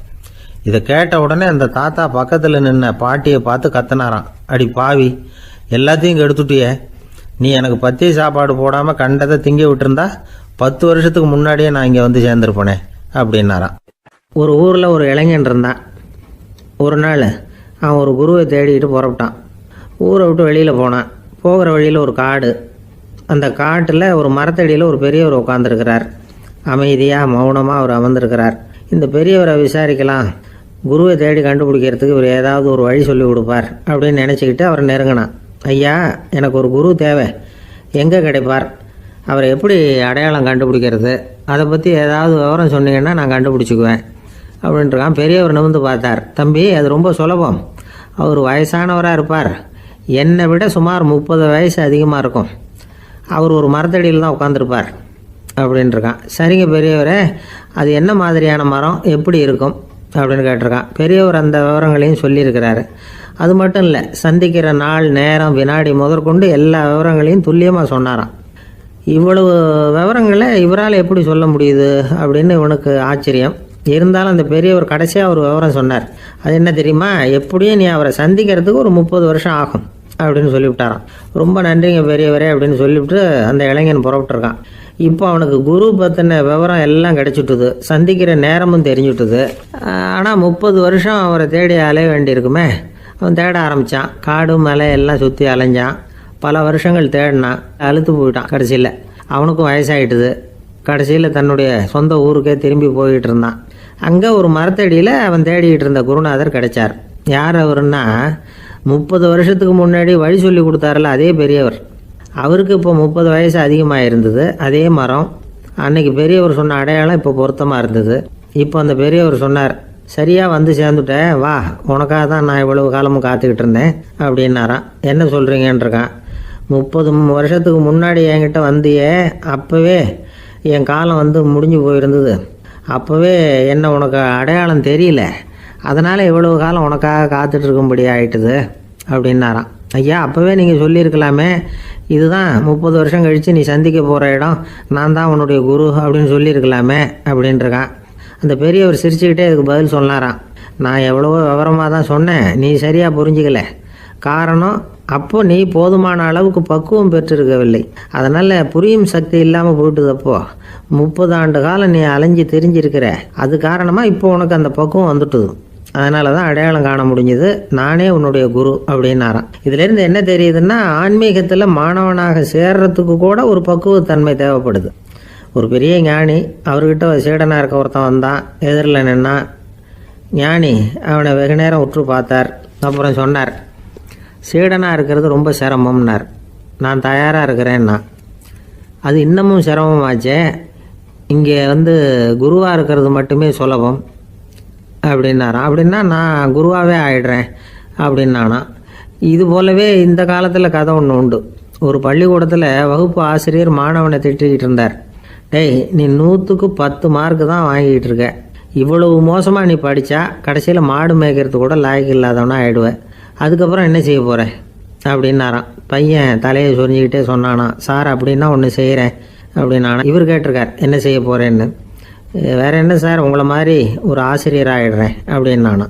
இதை கேட்ட உடனே அந்த தாத்தா பக்கத்தில் நின்ன பாட்டியை பார்த்து கத்தினாராம், அடி பாவி, எல்லாத்தையும் கெடுத்துட்டியே, நீ எனக்கு பத்திய சாப்பாடு போடாமல் கண்டதை திங்க விட்டுருந்தா 10 வருஷத்துக்கு முன்னாடியே நான் இங்கே சேர்ந்துருப்பேனே அப்படின்னாராம். ஒரு ஊரில் ஒரு இளைஞன் இருந்தான். ஒரு நாள் அவன் ஒரு குருவை தேடிக்கிட்டு புறப்பட்டான். ஊரை விட்டு வெளியில் போனான். போகிற வழியில் ஒரு காடு. அந்த காட்டில் ஒரு மரத்தடியில் ஒரு பெரியவர் உட்காந்துருக்கிறார். அமைதியாக மௌனமாக அவர் அமர்ந்திருக்கிறார். இந்த பெரியவரை விசாரிக்கலாம், குருவை தேடி கண்டுபிடிக்கிறதுக்கு இவர் ஏதாவது ஒரு வழி சொல்லி கொடுப்பார் அப்படின்னு நினச்சிக்கிட்டு அவரை நெருங்கினான். ஐயா, எனக்கு ஒரு குரு தேவை, எங்கே கிடைப்பார்? அவரை எப்படி அடையாளம் கண்டுபிடிக்கிறது? அதை பற்றி ஏதாவது விவரம் சொன்னீங்கன்னா நான் கண்டுபிடிச்சிக்குவேன் அப்படின்ட்டுருக்கான். பெரியவர் நிமிர்ந்து பார்த்தார். தம்பி, அது ரொம்ப சுலபம். அவர் வயசானவராக இருப்பார், என்னை விட சுமார் 30 வயசு அதிகமாக இருக்கும். அவர் ஒரு மரத்தடியில் தான் உட்காந்துருப்பார் அப்படின்ட்டுருக்கான். சரிங்க பெரியவரே, அது என்ன மாதிரியான மரம், எப்படி இருக்கும் அப்படின்னு கேட்டிருக்கான். பெரியவர் அந்த விவரங்களையும் சொல்லியிருக்கிறாரு. அது மட்டும் இல்லை, சந்திக்கிற நாள், நேரம், வினாடி முதற்கொண்டு எல்லா விவரங்களையும் துல்லியமாக சொன்னாராம். இவ்வளவு விவரங்களை இவரால் எப்படி சொல்ல முடியுது அப்படின்னு இவனுக்கு ஆச்சரியம். இருந்தாலும் அந்த பெரியவர் கடைசியாக ஒரு விவரம் சொன்னார். அது என்ன தெரியுமா? எப்படியும் நீ அவரை சந்திக்கிறதுக்கு ஒரு 30 வருஷம் ஆகும் அப்படின்னு சொல்லிவிட்டாராம். ரொம்ப நன்றிங்க பெரியவரே அப்படின்னு சொல்லிவிட்டு அந்த இளைஞன் புறப்பட்டுருக்கான். இப்போ அவனுக்கு குரு பற்றின விவரம் எல்லாம் கிடைச்சிட்டுது, சந்திக்கிற நேரமும் தெரிஞ்சுட்டுது. ஆனால் 30 வருஷம் அவரை தேடி அலைய வேண்டியிருக்குமே. அவன் தேட ஆரம்பித்தான். காடு மலை எல்லாம் சுற்றி அலைஞ்சான். பல வருஷங்கள் தேடினான், அழுத்து போயிட்டான். கடைசியில் அவனுக்கும் வயசாகிட்டுது. கடைசியில் தன்னுடைய சொந்த ஊருக்கே திரும்பி போய்கிட்டு இருந்தான். அங்கே ஒரு மரத்தடியில் அவன் தேடிக்கிட்டு இருந்த குருநாதர் கிடைச்சார். யார் அவருன்னா, 30 வருஷத்துக்கு முன்னாடி வழி சொல்லி கொடுத்தாருல அதே பெரியவர். அவருக்கு இப்போ 30 வயசு அதிகமாக இருந்தது. அதே மரம், அன்னைக்கு பெரியவர் சொன்ன அடையாளம் இப்போ பொருத்தமாக இருந்தது. இப்போ அந்த பெரியவர் சொன்னார், சரியாக சேர்ந்துட்டேன், வா, உனக்காக தான் நான் இவ்வளவு காலமும் காத்துக்கிட்டு இருந்தேன் அப்படின்னாரான். என்ன சொல்கிறீங்கன்றிருக்கான். 30 வருஷத்துக்கு முன்னாடி என்கிட்ட வந்தியே, அப்போவே என் காலம் முடிஞ்சு போயிருந்தது. அப்போவே என்ன உனக்கு அடையாளம் தெரியல, அதனால் இவ்வளவு காலம் உனக்காக காத்துட்ருக்கும்படி ஆகிட்டுது அப்படின்னாராம். ஐயா, அப்போவே நீங்கள் சொல்லியிருக்கலாமே, இதுதான் 30 வருஷம் கழித்து நீ சந்திக்க போகிற இடம், நான் தான் உன்னுடைய குரு அப்படின்னு சொல்லியிருக்கலாமே அப்படின்ட்டுருக்கான். அந்த பெரியவர் சிரிச்சுக்கிட்டே இதுக்கு பதில் சொன்னாராம். நான் எவ்வளவோ விவரமாக தான் சொன்னேன், நீ சரியாக புரிஞ்சிக்கல. காரணம், அப்போ நீ போதுமான அளவுக்கு பக்குவம் பெற்றிருக்கவில்லை. அதனால் புரியும் சக்தி இல்லாமல் போயிட்டுதப்போ 30 ஆண்டு காலம் நீ அலைஞ்சு தெரிஞ்சிருக்கிற. அது காரணமாக இப்போ உனக்கு அந்த பக்குவம் வந்துட்டுது. அதனால தான் அடையாளம் காண முடிஞ்சது. நானே உன்னுடைய குரு அப்படின்னாராம். இதுலேருந்து என்ன தெரியுதுன்னா, ஆன்மீகத்தில் மாணவனாக சேர்றதுக்கு கூட ஒரு பக்குவத்தன்மை தேவைப்படுது. ஒரு பெரிய ஞானி, அவர்கிட்ட சீடனாக இருக்க ஒருத்தன் வந்தான், எதிரில் நின்னா. ஞானி அவனை வெகு நேரம் உற்று பார்த்தார். அப்புறம் சொன்னார், சீடனாக இருக்கிறது ரொம்ப சிரமம்னார். நான் தயாராக இருக்கிறேன்னா. அது இன்னமும் சிரமமாச்சே, இங்கே குருவாக இருக்கிறது மட்டுமே சுலபம் அப்படின்னாராம். அப்படின்னா நான் குருவாகவே ஆயிடுறேன் அப்படின்னானா. இது போலவே இந்த காலத்தில் கதை ஒன்று உண்டு. ஒரு பள்ளிக்கூடத்தில் வகுப்பு ஆசிரியர் மாணவனை திட்டிக்கிட்டு இருந்தார். டேய், நீ 100க்கு 10 மார்க்கு தான் வாங்கிக்கிட்டு இருக்க. இவ்வளவு மோசமாக நீ படித்தா கடைசியில் மாடு மேய்க்கிறது கூட லாய்க்கு இல்லாதவனா ஆகிடுவேன். அதுக்கப்புறம் என்ன செய்ய போகிறேன் அப்படின்னாராம். பையன் தலையை சொரிஞ்சிக்கிட்டே சொன்னானா, சார் அப்படின்னா ஒன்று செய்கிறேன் அப்படின்னானா. இவர் கேட்டிருக்கார், என்ன செய்ய போகிறேன்னு. வேறு என்ன சார், உங்களை மாதிரி ஒரு ஆசிரியர் ஆகிடுறேன் அப்படின்னானா.